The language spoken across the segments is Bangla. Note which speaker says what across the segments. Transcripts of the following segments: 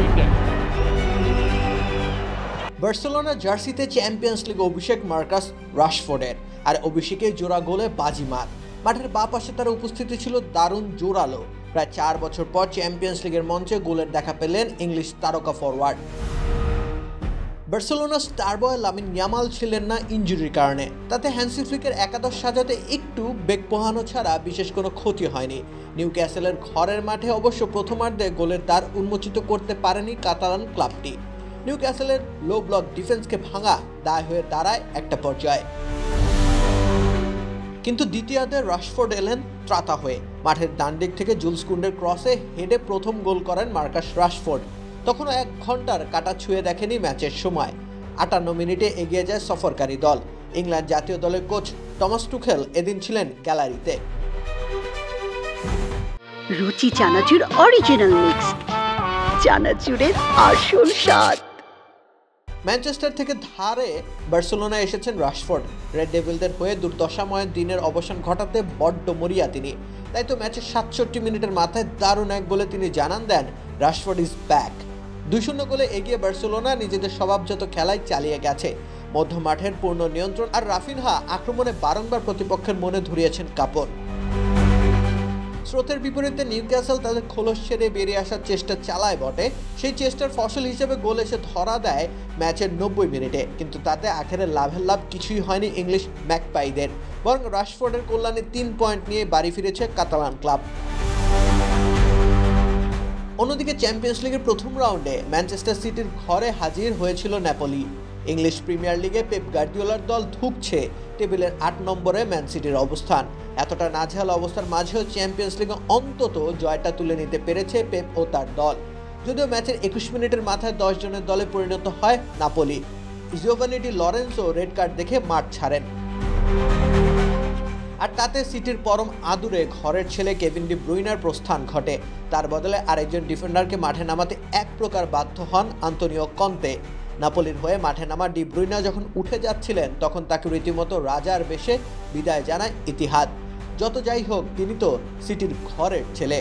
Speaker 1: cricket.
Speaker 2: বার্সেলোনা জার্সিতে চ্যাম্পিয়ন্স লিগ অভিষেক মার্কাস রাশফোর্ডের, আর অভিষেকে জোড়া গোলে বাজিমাত। মাঠের বাঁ পাশে তার উপস্থিতি ছিল দারুণ জোরালো। প্রায় 4 বছর পর চ্যাম্পিয়ন্স লিগের মঞ্চে গোলের দেখা পেলেন ইংলিশ তারকা ফরওয়ার্ড। বার্সেলোনার স্টার বয় লামিন ইয়ামাল ছিলেন না ইনজুরির কারণে, তাতে হ্যান্সি ফ্লিকের একাদশ সাজাতে একটু বেগ পোহানো ছাড়া বিশেষ কোনো ক্ষতি হয়নি। নিউক্যাসলের ঘরের মাঠে অবশ্য প্রথমার্ধে গোলের দ্বার উন্মোচিত করতে পারেনি কাতালান ক্লাবটি। নিউক্যাসলের লো ব্লক ডিফেন্সকে ভাঙা দায় হয়ে দাঁড়ায় একটা পর্যায়ে। কিন্তু দ্বিতীয়ার্ধে রাশফোর্ড এলেন ত্রাতা হয়ে। মাঠের ডান দিক থেকে জুলস কুন্ডের ক্রসে হেডে প্রথম গোল করেন মার্কাস রাশফোর্ড। তখনও 1 ঘন্টার কাটা ছুঁয়ে দেখেনি ম্যাচের সময়। 58 মিনিটে এগিয়ে যায় সফরকারী দল। ইংল্যান্ড জাতীয় দলের কোচ টমাস টুখেল এদিন ছিলেন গ্যালারিতে।
Speaker 3: রুচি চানাচুর অরিজিনাল মিক্স, চানাচুরের আসল স্বাদ।
Speaker 2: ম্যানচেস্টার থেকে ধারে বার্সেলোনায় এসেছেন রাশফোর্ড। রেড ডেভিলদের হয়ে দুর্দশাময় দিনের অবসান ঘটাতে বড্ড মরিয়া তিনি। তাই তো ম্যাচের 67 মিনিটের মাথায় দারুণ এক গোলে তিনি জানান দেন রাশফোর্ড ইজ ব্যাক। 2-0 গোলে এগিয়ে বার্সেলোনা নিজেদের স্বভাবজাত খেলায় চালিয়ে গেছে। মধ্য মাঠের পূর্ণ নিয়ন্ত্রণ আর রাফিনহা আক্রমণে বারংবার প্রতিপক্ষের মনে ধরিয়েছেন কাপড়। স্রোতের বিপরীতে নিউক্যাসল তাদের খোলস ছেড়ে বেরিয়ে আসার চেষ্টা চালায় বটে। সেই চেষ্টার ফসল হিসেবে গোল এসে ধরা দেয় ম্যাচের 90 মিনিটে। কিন্তু তাতে আখেরে লাভের লাভ কিছুই হয়নি ইংলিশ ম্যাকপাইদের, বরং রাশফোর্ডের কল্যাণে 3 পয়েন্ট নিয়ে বাড়ি ফিরেছে কাতালান ক্লাব। অন্যদিকে চ্যাম্পিয়ন্স লিগের প্রথম রাউন্ডে ম্যানচেস্টার সিটির ঘরে হাজির হয়েছিল নেপোলি। ইংলিশ প্রিমিয়ার লিগে পেপ গার্দিওলার দল ধুঁকছে। টেবিলের 8 নম্বরে ম্যান সিটির অবস্থান। এতটা নাজেহাল অবস্থার মাঝেও চ্যাম্পিয়ন্স লিগে অন্তত জয়টা তুলে নিতে পেরেছে পেপ ও তার দল। যদিও ম্যাচের 21 মিনিটের মাথায় 10 জনের দলে পরিণত হয় Napoli. Giovanni Di Lorenzo red card দেখে মাঠ ছাড়েন। আর তাতে সিটির পরম আদুরে ঘরের ছেলে কেভিন ডি ব্রুইনার প্রস্থান ঘটে। তার বদলে আরেকজন ডিফেন্ডারকে মাঠে নামাতে এক প্রকার বাধ্য হন আন্তোনিও কন্তে। নাপোলির হয়ে মাঠে নামা ডি ব্রুইনা যখন উঠে যাচ্ছিলেন তখন তাকে রীতিমতো রাজার বেশে বিদায় জানায় ইতিহাদ। যত যাই হোক, তিনি তো সিটির ঘরের ছেলে।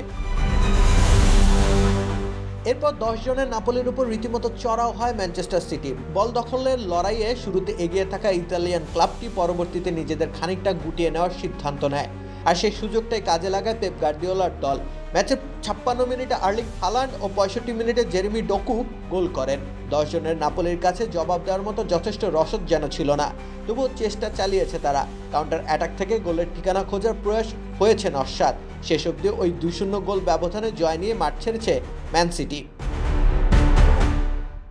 Speaker 2: এরপর 10 জনের নাপোলির উপর রীতিমতো চড়াও হয় ম্যানচেস্টার সিটি। বল দখলের লড়াইয়ে শুরুতে এগিয়ে থাকা ইতালিয়ান ক্লাবটি পরবর্তীতে নিজেদের খানিকটা গুটিয়ে নেওয়ার সিদ্ধান্ত নেয়, আর সেই সুযোগটাই কাজে লাগায় পেপ গার্দিওলার দল। ম্যাচের 56 মিনিটে আর্লিং হালান্ড ও 65 মিনিটে জেরেমি ডোকু গোল করেন। 10 জনের নাপোলির কাছে জবাব দেওয়ার মতো যথেষ্ট রসদ যেন ছিল না, তবুও চেষ্টা চালিয়েছে তারা। কাউন্টার অ্যাটাক থেকে গোলের ঠিকানা খোঁজার প্রয়াস হয়েছে নস্বাত। শেষ অবধি ওই 2-0 গোল ব্যবধানে জয় নিয়ে মাঠ ছেড়েছে ম্যান সিটি।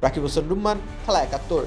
Speaker 2: রাকিব হোসেন রুম্মান, খেলা 71।